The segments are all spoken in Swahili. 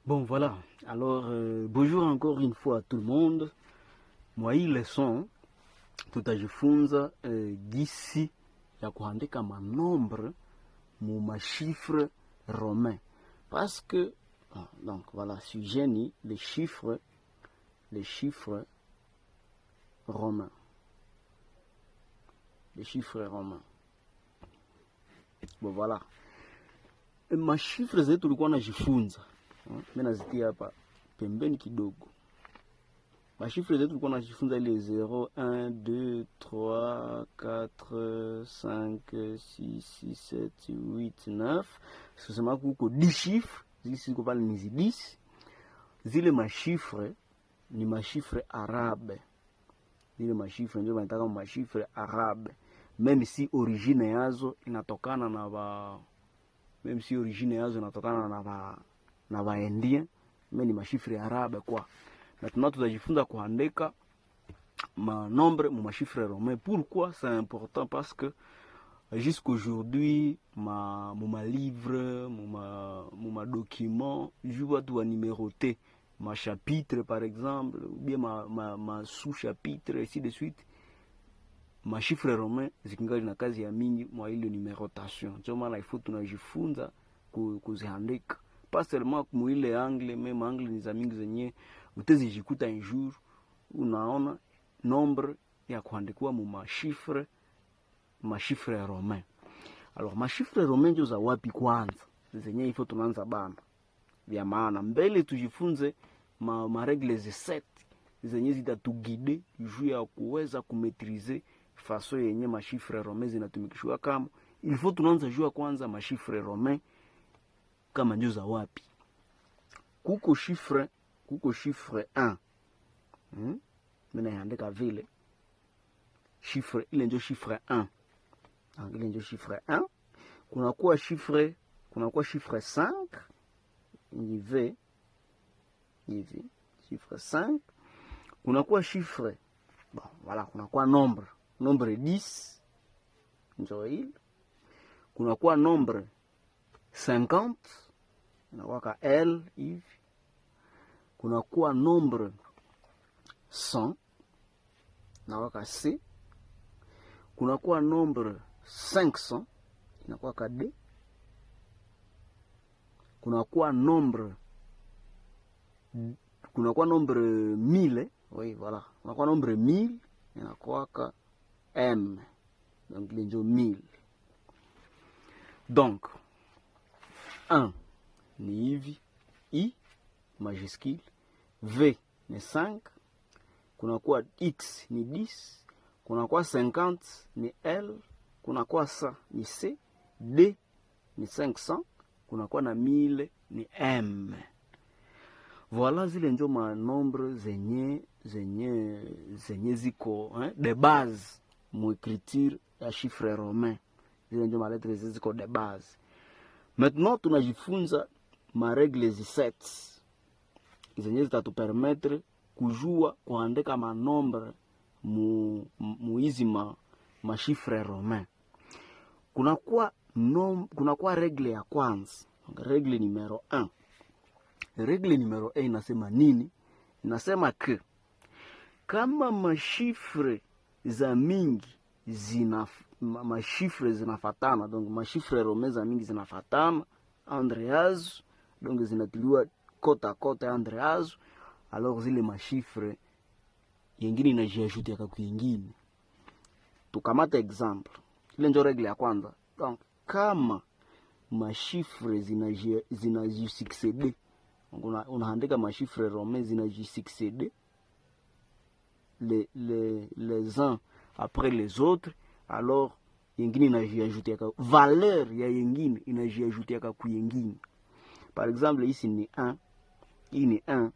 Bon, voilà. Alors, bonjour encore une fois à tout le monde. Moi, hii leçon tutajifunza gisi ya kuandika manombre mu machifre romain. Parce que, donc voilà, sujet ni les chiffres romains. Les chiffres romains. Bon, voilà. Machifre zetu tulikuwa najifunza. Mimi nazitia hapa pembeni kidogo. Machifre zetu tulikuwa najifunza ile 0, 1, 2, 3, 4, 5, 6, 7, 8, 9. Sema kuko 10 chiffres, ziko pale ni 10. Zile machifre ni machifre arabe. Zile machifre ndio wanataka machifre arabe. Même si origine yazo inatokana na ba Indien, mais ni machifre arabe quoi. Maintenant tutajifunza kuandika manombre mu machifre romain. Pourquoi c'est important? Parce que jusqu'aujourd'hui ma livre, ma document, je vois tout numéroté ma chapitre par exemple, ou bien ma sous-chapitre ainsi de suite. Machifre romain zikingali na kazi ya mingi mwa ile numérotation. Ndio maana ifo tunajifunza kuziandika. Pas seulement mu ile angle, même angle ni za mingi zenye utazijikuta un jour unaona nombre ya kuandikwa mu machifre romain. Alors machifre romain ndio za wapi kwanza? Zenye ifo tunaanza bana. Vya maana mbele tujifunze ma règles 7 zenye zitatugide juu ya kuweza kumetrize faso yenye machifre romain zinatumikishwa. Kama il faut tunaanza jua kwanza machifre romain kama ndio za wapi. Kuko chiffre 1. Mimi naandika vile chiffre ile ndio chiffre 1. Ile ndio chiffre 1. Kunakuwa chiffre 5 hivi chiffre 5. Kunakuwa chiffre bon voilà, kunakuwa nombre 10 ndio ile. Kunakuwa nombre 50 inakuwa L hivi. Kunakuwa nombre 100 inakuwa C. Kunakuwa nombre 500 inakuwa D. Kunakuwa nombre 1000, oui voilà. Kunakuwa nombre 1000 inakuwa M. Donc les 1000. Donc 1 ni hivi, I majuscule, V ni 5, kunakuwa X ni 10, kunakuwa 50 ni L, kunakuwa 100 ni C, D ni 500, kunakuwa na 1000 ni M. Voilà zile ndio manombre zenye ziko de base mu écriture ya chiffre romain. Zile ndio malettre ziko de base. Maintenant tunajifunza ma règles 7 zenye zitatupermettre kujua kuandika manombre mu hizi ma chiffre romain. Kunakuwa règle ya kwanza, règle numero 1. Règle numero 1 inasema nini? Inasema que kama machifre za mingi machifre zinafatana, donc machifre romain za mingi zinafatana entre yazo, donc zinatiliwa côte à côte entre yazo, alors zile machifre yengine inajiajutia kwa kwingine. Tukamata exemple, ile ndio règle ya kwanza. Donc kama machifre zinajisuccéder, unaandika machifre romain zinajisuccéder les uns après les autres, alors yengine inajiajutia kwa valeur ya yengine inajiajutia kwa kuyengine. Par exemple ici ni 1, hii ni 1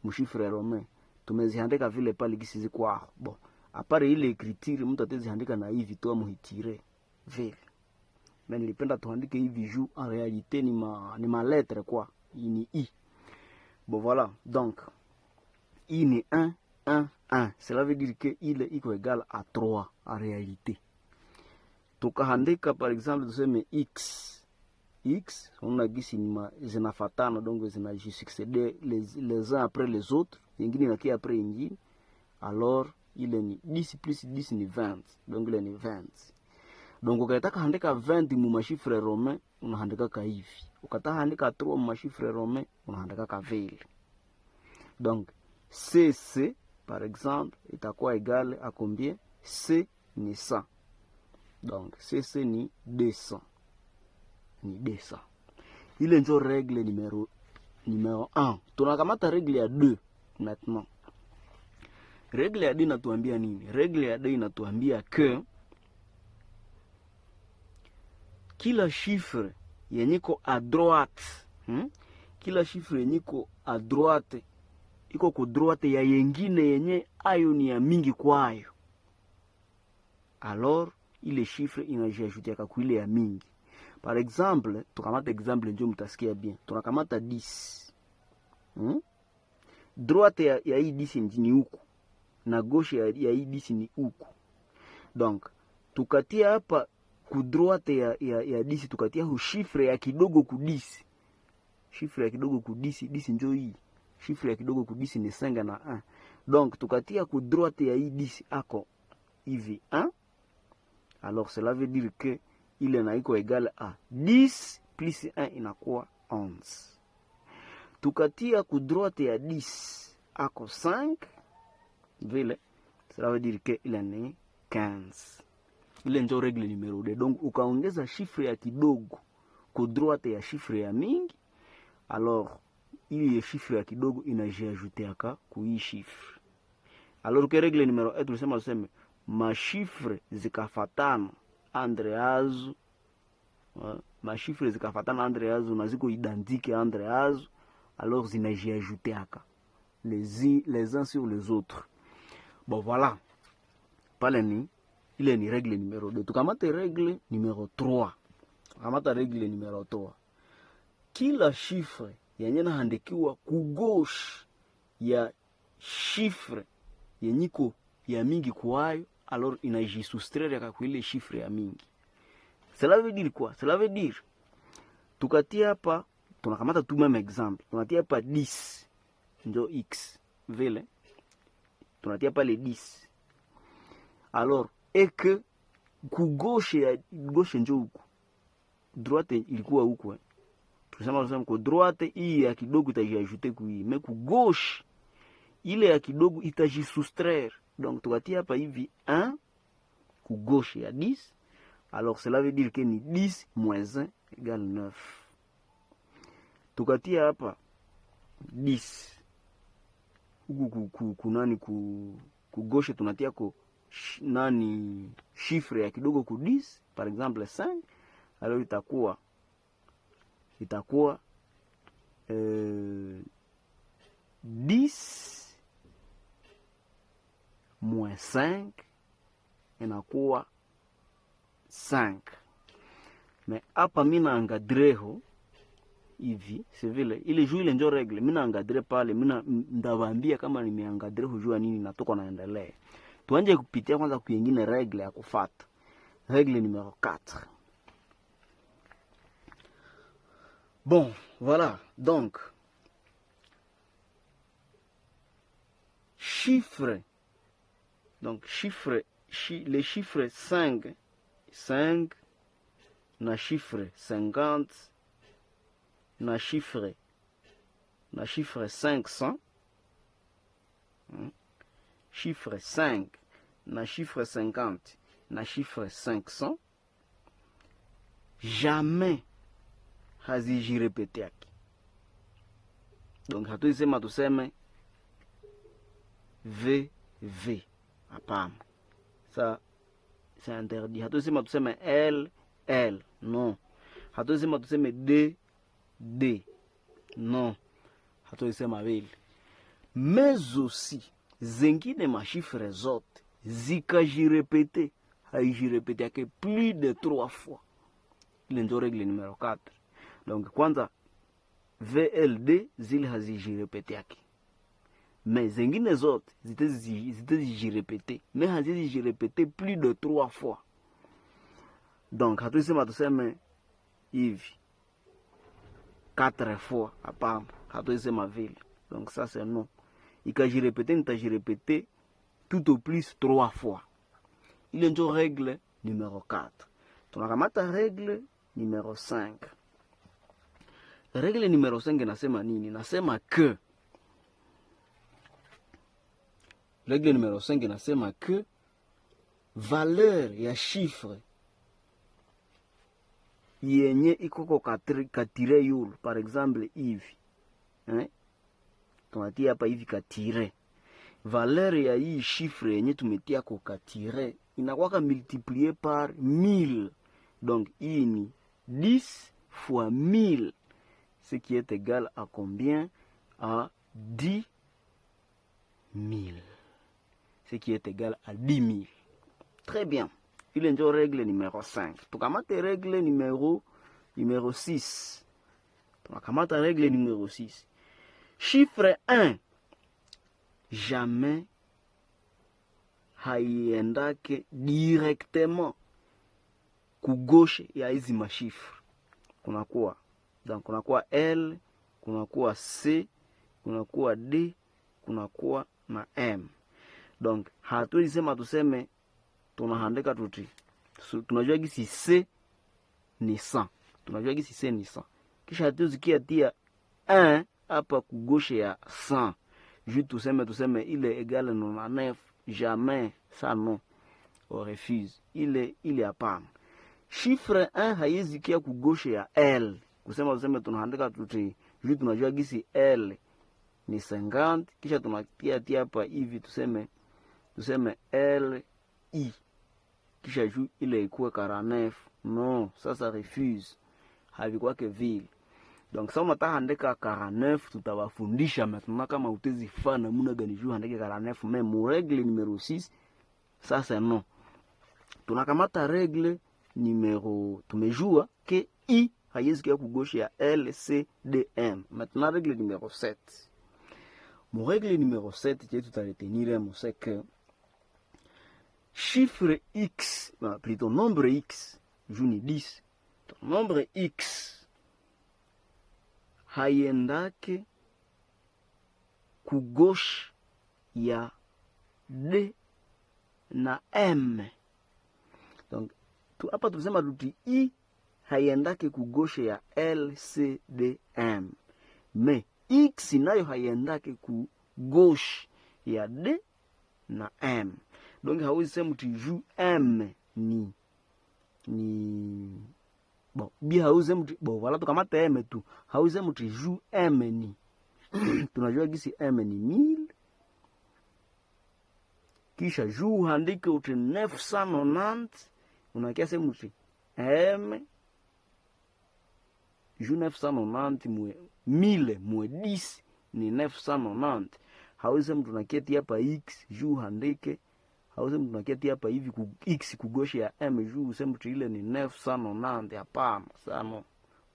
mchifre romain, tumeziandika vile pale gisi ziko. Bon, apare ile écriture mtu ataziandika na hivi tu amuhitire vile. Mais nilipenda tuandike hivi juu en réalité ni ma lettre quoi, hii ni I. Bon voilà, donc hii ni 1 1 1. Cela veut dire que il est égal à 3 en réalité. Tukaandika par exemple tuseme X x, unaona gisi zinafatana, donc zinajisuccéder les uns après les autres, ingine inakia après ingine, alors ile ni 10 plus 10 ni 20, donc ile ni 20. Donc ukataka andika 20 mu mashifre romain unaandika ka hivi, ukataka andika 3 mu mashifre romain unaandika ka vile. Donc cc par exemple itakuwa égal à combien? C ni 100, donc cc ni 200, ni 200. Ile ndio règle numéro 1. Tunakamata règle ya 2 maintenant. Règle ya 2 inatuambia nini? Règle ya 2 inatuambia que kila chiffre yenye ko à droite, kila chiffre yenye ko à droite iko ku droite ya yengine yenye ayo ni ya mingi kwayo, alors ile chiffre inajiajoutia kwa ile ya mingi. Par exemple, tukamata exemple ndio mtasikia bien. Tunakamata 10. Droite ya hii 10 ni huku na gauche ya hii 10 ni huku. Donc tukatia hapa ku droite ya 10 tukatia hu chiffre ya kidogo ku 10. Chiffre ya kidogo ku 10 ndio hii. Chiffre ya kidogo ku 10 ni 5 na 1. Donc tukatia ku droite ya hii 10 ako hivi 1. Alors cela veut dire que ile na iko égal à 10 plus 1 inakuwa 11. Tukatia ku droite ya 10 ako 5 vile, cela veut dire que ile ni 15. Ile ndio règle numéro 2. Donc ukaongeza chiffre ya kidogo ku droite ya chiffre ya mingi, alors ile chiffre ya kidogo inajiajouter aka ku hii chiffre. Alors que règle numéro 1 tulisema ma chiffre zikafatana entre azo, ma chiffre zikafatana entre azo na ziko identique entre azo, alors zinajiajouter aka les uns sur les autres. Bon voilà, pale ni ile ni règle numéro 2. Tukamata règle numéro 3. Tukamata règle numéro 3. Kila chiffre yenye naandikiwa ku gauche ya chiffre yenyiko ya mingi kwayo, alors inajisustraire kwa ile chiffre ya mingi. Cela veut dire quoi? Cela veut dire tukatia hapa, tunakamata tu même exemple. Tunatia hapa 10 ndio x vile. Tunatia hapa le 10. Alors et que ku gauche ndio huko. Droite ilikuwa huko. Tunasema kwa droite hii ya kidogo itajiajouter ku hii, mais ku gauche ile ya kidogo itajisustraire. Donc tukatia hapa hivi 1 ku gauche ya 10. Alors cela veut dire que ni 10 moins 1 égale 9. Tukatia hapa 10 huku nani ku gauche tunatia ku nani chiffre ya kidogo ku 10, par exemple 5. Alors itakuwa 10 moins 5 inakuwa 5. Mais hapa mina angadreho hivi, c'est vile ile juu ile ndio règle. Mina angadre pale, mina ndawambia kama nimeangadreho jua nini natoka naendelea. Tuanje kupitia kwanza kuingine règle ya kufuata. Règle numéro 4. Bon, voilà. Donc chiffre. Donc les chiffres 5 na chiffre 50 na chiffre 500, chiffre 5 na chiffre 50 na chiffre 500 jamais hazijirepete yake. Donc hatuisema tuseme VV, hapana, ça c'est interdit. Hatuisema tuseme L, non. Hatuisema tuseme D, non. Hatuisema vile. Mais aussi zengine machifre zote zikajirepete, haijirepete yake plus de 3 fois. Ile ndio règle numéro 4. Donc kwanza VLD zile hazijirepete yake, mais zengine zote zitazijirepete, mais hazijirepete plus de 3 fois. Donc hatuisema tuseme hivi 4 fois, hapana, hatuwezi sema vile. Donc ça c'est non. Ikajirepete, nitajirepete tout au plus 3 fois. Ile ndio règle numéro 4. Tunakamata règle numéro 5. Règle numéro 5 nasema nini? Nasema que règle numéro 5 nasema que valeur ya chiffre yenye ikoko katire yulu, par exemple hivi tunatia hapa hivi katire, valeur ya hii chiffre yenye tumetia ko katire inakuwa multiplié par 1000. Donc hii ni 10 fois 1000, ce qui est égal à combien? À 10 000. Ce qui est égal à 10 000. Très bien. Ile ndio règle numéro 5. Tukamate règle numéro 6. Tukamata règle numéro 6. Chiffre 1 jamais haiendake directement ku gauche ya hizi mashifre. Kunakuwa donc kunakuwa L, kunakuwa C, kunakuwa D, kunakuwa na M. Donc hatuwezi sema tuseme tunahandika tuti. Tunajua gisi C ni 100. Tunajua gisi C ni 100. Kisha hatuwezi tia 1 hapa ku gauche ya 100. Juste tuseme ile égale 99, jamais, ça non. On refuse. Ile hapana. Chiffre 1 haiwezi kia ku gauche ya L. Tuseme tunahandika tuti. Juste tunajua gisi L ni 50, kisha tunatia hapa hivi tuseme L I, kisha juu ile ikuwe 49. Non, ça refuse. Havikuwa ke vile. Donc ça unataka andika 49, tutawafundisha maintenant kama utezi fana muna gani juu andike 49, mais mu règle numéro 6 ça c'est non. Tunakamata règle numéro, tumejua que I haiwezi kia ku gauche ya L C D M. Maintenant règle numéro 7. Mon règle numéro 7 que tu as retenir, c'est que chiffre X, plutôt nombre X, je ni 10, nombre X haiendake ku gauche ya D na M. Donc hapa tunasema tuti I haiendake ku gauche ya L C D M, mais X nayo haiendake ku gauche ya D na M. Donc hauwezi sema tu juu M ni bon, bi hauwezi sema bon, wala tukamata M tu. Hauwezi sema tu juu M ni tunajua gisi M ni 1000. Kisha juu handike uti 990, unakia sema tu M juu 990 mwe 1000 mwe 10 ni 990. Hauwezi sema tunaketi hapa X juu handike, hauwezi sema tunaketi hapa hivi ku X ku gauche ya M juu sema ile ni 990. Hapana, ça non,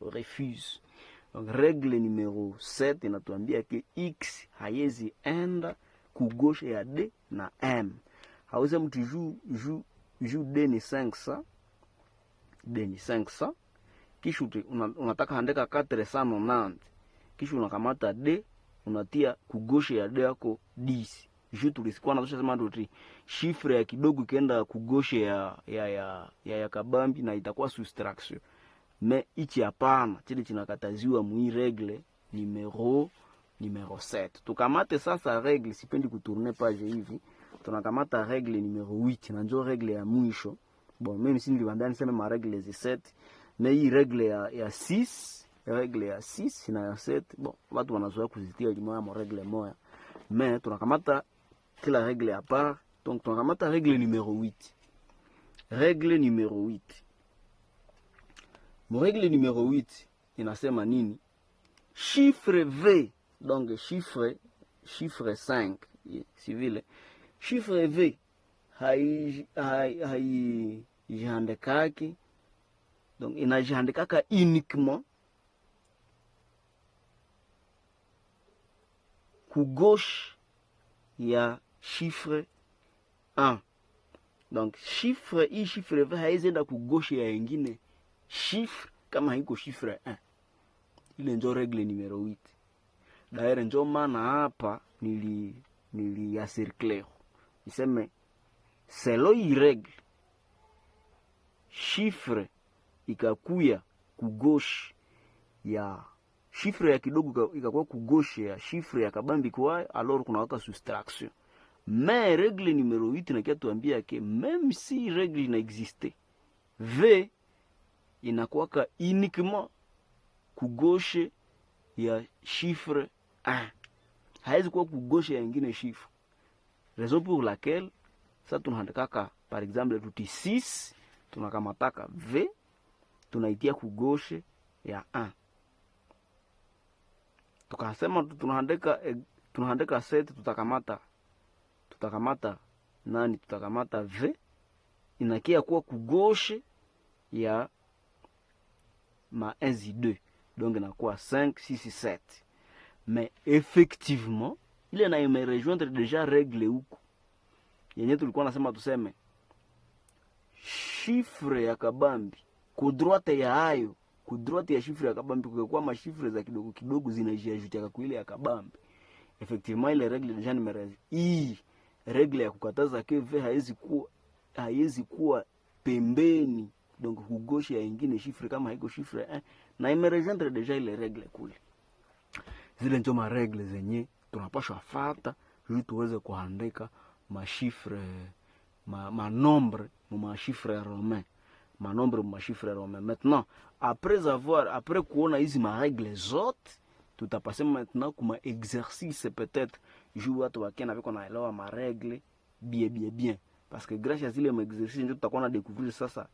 refuse. Donc règle numéro 7 inatuambia ke X haiwezi enda ku gauche ya D na M. Hauwezi sema juu D ni 500, D ni 500, kisha unataka andika 490, kisha unakamata D unatia ku gauche ya D yako 10. Juu tulisikuwa natosha sema ndoti chiffre ya kidogo ikienda ku gauche ya kabambi na itakuwa soustraction. Mais ichi hapana, chile chinakataziwa mu règle numéro 7. Tukamate sasa règle, sipendi kutourner page hivi. Tunakamata règle numéro 8 na ndio règle ya mwisho. Bon, même si niliwaambia niseme ma règle zi 7, mais hii règle ya 6, règle ya 6 na ya 7, bon, watu wanazoea kuzitia limoya mo règle moya. Mais tunakamata kila règle à part. Donc tunakamata règle numéro 8. Règle numéro 8. Mon règle numéro 8 inasema nini? Chiffre V, donc chiffre 5, si vile. Chiffre V haijiandikaki, donc inajiandikaka uniquement ku gauche ya chiffre 1. Donc chiffre V haizi enda ku gauche ya ingine chiffre kama haiko chiffre 1. Ile njo regle numero 8. D'ailleurs njo maana hapa nili ya circleo iseme selo hii regle chiffre ikakuya kugauche ya chiffre ya kidogo ikakuwa kugauche ya chiffre ya kabambi kwa, alors kuna waka soustraction. Mais règle numéro 8 nakia tuambia ke même si règle inaexiste, V inakuwaka uniquement kugauche ya chiffre 1. Haizi kuwa kugauche ya ingine chiffre. Raison pour laquelle ça tunaandikaka par exemple tuti 6 tunakamataka V tunaitia kugauche ya 1. Tukasema tunaandika 7 tutakamata nani? Tutakamata V inakia kuwa kugauche ya ma 1 2, donc inakuwa 5 6 7. Mais effectivement ile na ime rejoindre déjà règle huko yenye tulikuwa nasema tuseme chiffre ya kabambi ku droite ya hayo, ku droite ya chiffre ya kabambi kwa ma chiffre za kidogo kidogo zinajiajutia kwa ile ya kabambi. Effectivement ile règle déjà numero hii règle ya kukataza ke V haiwezi kuwa pembeni, donc kugosha ya ingine chiffre kama haiko chiffre 1 na ime rejoindre déjà ile règle kule. Zile ndio ma règle zenye tunapaswa fuata ili tuweze kuandika ma chiffre ma nombre ma chiffre romain, ma nombre ma chiffre romain. Maintenant après kuona hizi ma règles zote, tutapasser maintenant kuma exercice peut-être juu watu wakena avec naelewa ma règle bien parce que grâce à zile ma exercice ndio tutakuwa na découvrir sasa